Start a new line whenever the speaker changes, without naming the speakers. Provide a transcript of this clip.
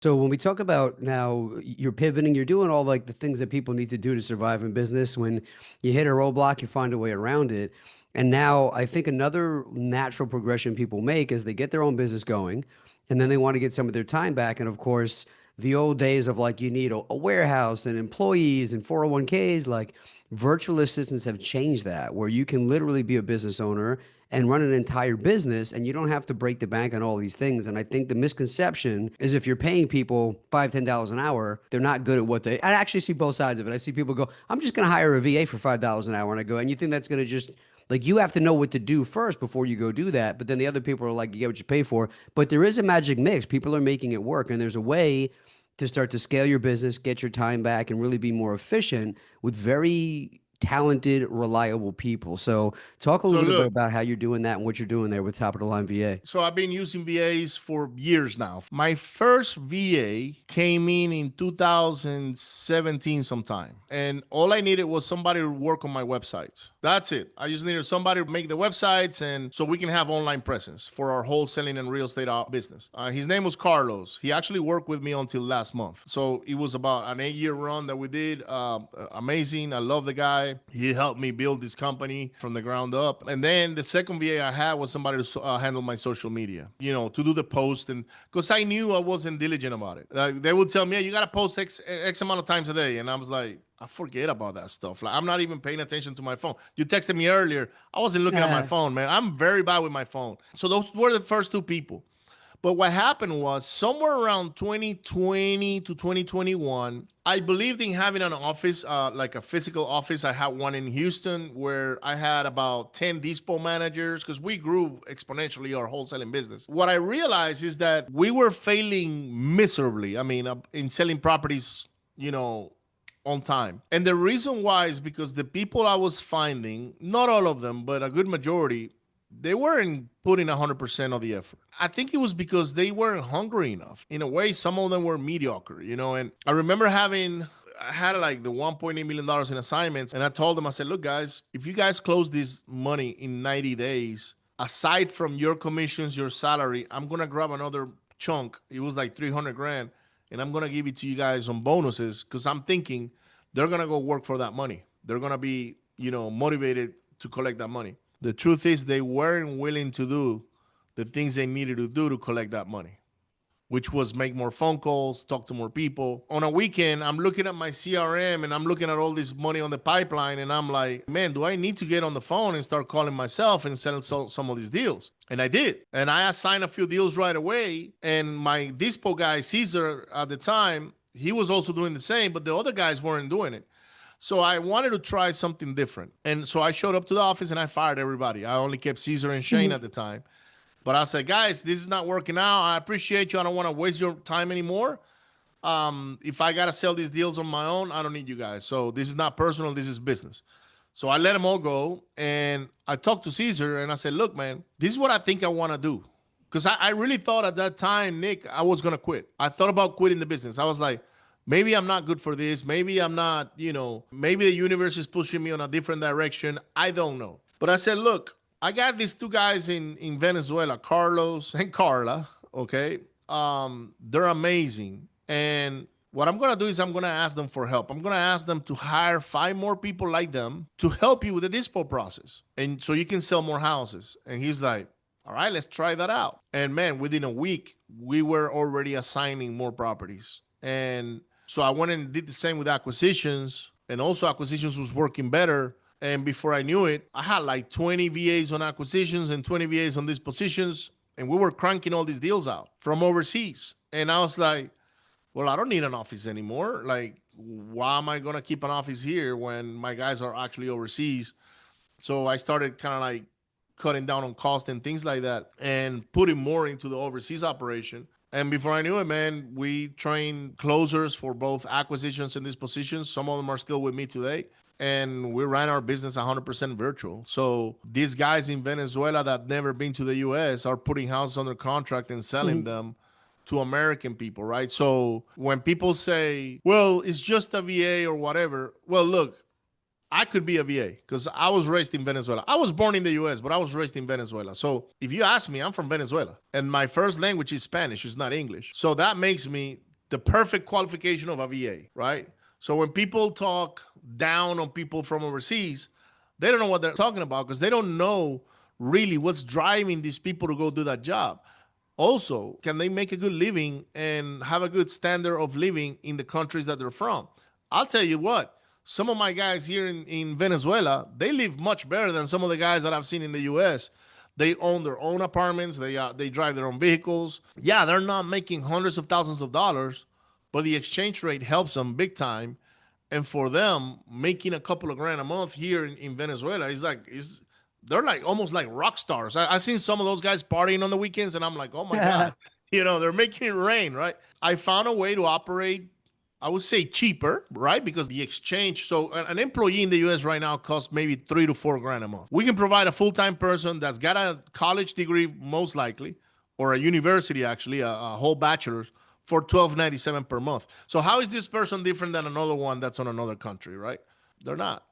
So when we talk about now you're pivoting, you're doing all like the things that people need to do to survive in business. When you hit a roadblock, you find a way around it. And now I think another natural progression people make is they get their own business going and then they want to get some of their time back. And of course, the old days of like you need a warehouse and employees and 401ks, like virtual assistants have changed that, where you can literally be a business owner and run an entire business and you don't have to break the bank on all these things. And I think the misconception is if you're paying people $5, $10 an hour, they're not good at what they, I actually see both sides of it. I see people go, I'm just going to hire a VA for $5 an hour. And I go, and you think that's going to just, like, you have to know what to do first before you go do that. But then the other people are like, you get what you pay for. But there is a magic mix. People are making it work. And there's a way to start to scale your business, get your time back, and really be more efficient with very talented, reliable people. So talk a
So
little bit
look,
about how you're doing that and what you're doing there with top of the line VA.
so I've been using VAs for years now. My first VA came in 2017 sometime. And all I needed was somebody to work on my websites. That's it. I just needed somebody to make the websites and so we can have online presence for our wholesaling and real estate business. His name was Carlos. He actually worked with me until last month. So it was about an 8-year run that we did. Amazing. I love the guy. He helped me build this company from the ground up. And then the second VA I had was somebody to handle my social media, to do the post. And because I knew I wasn't diligent about it. Like, they would tell me, hey, you got to post X amount of times a day. And I was like, I forget about that stuff. Like, I'm not even paying attention to my phone. You texted me earlier. I wasn't looking at my phone, man. I'm very bad with my phone. So those were the first two people. But what happened was somewhere around 2020 to 2021, I believed in having an office, like a physical office. I had one in Houston where I had about 10 dispo managers because we grew exponentially our wholesaling business. What I realized is that we were failing miserably. I mean, in selling properties, on time. And the reason why is because the people I was finding, not all of them, but a good majority, they weren't putting 100% of the effort. I think it was because they weren't hungry enough. In a way, some of them were mediocre, and I remember I had like the $1.8 million in assignments. And I told them, I said, look, guys, if you guys close this money in 90 days, aside from your commissions, your salary, I'm going to grab another chunk. It was like 300 grand. And I'm going to give it to you guys on bonuses because I'm thinking they're going to go work for that money. They're going to be, motivated to collect that money. The truth is they weren't willing to do the things they needed to do to collect that money, which was make more phone calls, talk to more people. On a weekend, I'm looking at my CRM and I'm looking at all this money on the pipeline and I'm like, man, do I need to get on the phone and start calling myself and selling some of these deals? And I did. And I assigned a few deals right away. And my dispo guy, Caesar, at the time, he was also doing the same, but the other guys weren't doing it. So I wanted to try something different. And so I showed up to the office and I fired everybody. I only kept Caesar and Shane at the time. But I said, guys, this is not working out. I appreciate you. I don't want to waste your time anymore. If I got to sell these deals on my own, I don't need you guys. So this is not personal. This is business. So I let them all go. And I talked to Caesar and I said, look, man, this is what I think I want to do. Because I really thought at that time, Nick, I was going to quit. I thought about quitting the business. I was like, maybe I'm not good for this. Maybe I'm not, maybe the universe is pushing me on a different direction. I don't know. But I said, look, I got these two guys in Venezuela, Carlos and Carla. Okay. They're amazing. And what I'm going to do is I'm going to ask them for help. I'm going to ask them to hire 5 more people like them to help you with the dispo process. And so you can sell more houses. And he's like, all right, let's try that out. And man, within a week, we were already assigning more properties. And so I went and did the same with acquisitions. And also acquisitions was working better. And before I knew it, I had like 20 VAs on acquisitions and 20 VAs on these positions. And we were cranking all these deals out from overseas. And I was like, well, I don't need an office anymore. Like, why am I going to keep an office here when my guys are actually overseas? So I started kind of like cutting down on cost and things like that and putting more into the overseas operation. And before I knew it, man, we trained closers for both acquisitions and dispositions. Some of them are still with me today. And we ran our business 100% virtual. So these guys in Venezuela that never been to the US are putting houses under contract and selling them to American people, right? So when people say, well, it's just a VA or whatever, well, look, I could be a VA because I was raised in Venezuela. I was born in the US, but I was raised in Venezuela. So if you ask me, I'm from Venezuela. And my first language is Spanish, it's not English. So that makes me the perfect qualification of a VA, right? So when people talk down on people from overseas, they don't know what they're talking about because they don't know really what's driving these people to go do that job. Also, can they make a good living and have a good standard of living in the countries that they're from? I'll tell you what, some of my guys here in Venezuela, they live much better than some of the guys that I've seen in the US. They own their own apartments, they drive their own vehicles. Yeah, they're not making hundreds of thousands of dollars, but the exchange rate helps them big time. And for them, making a couple of grand a month here in Venezuela is they're like almost like rock stars. I've seen some of those guys partying on the weekends, and I'm like, oh my god, they're making it rain, right? I found a way to operate, I would say cheaper, right? Because the exchange, so an employee in the US right now costs maybe 3 to 4 grand a month. We can provide a full time person that's got a college degree, most likely, or a university actually, a whole bachelor's for $12.97 per month. So how is this person different than another one that's on another country, right? They're not.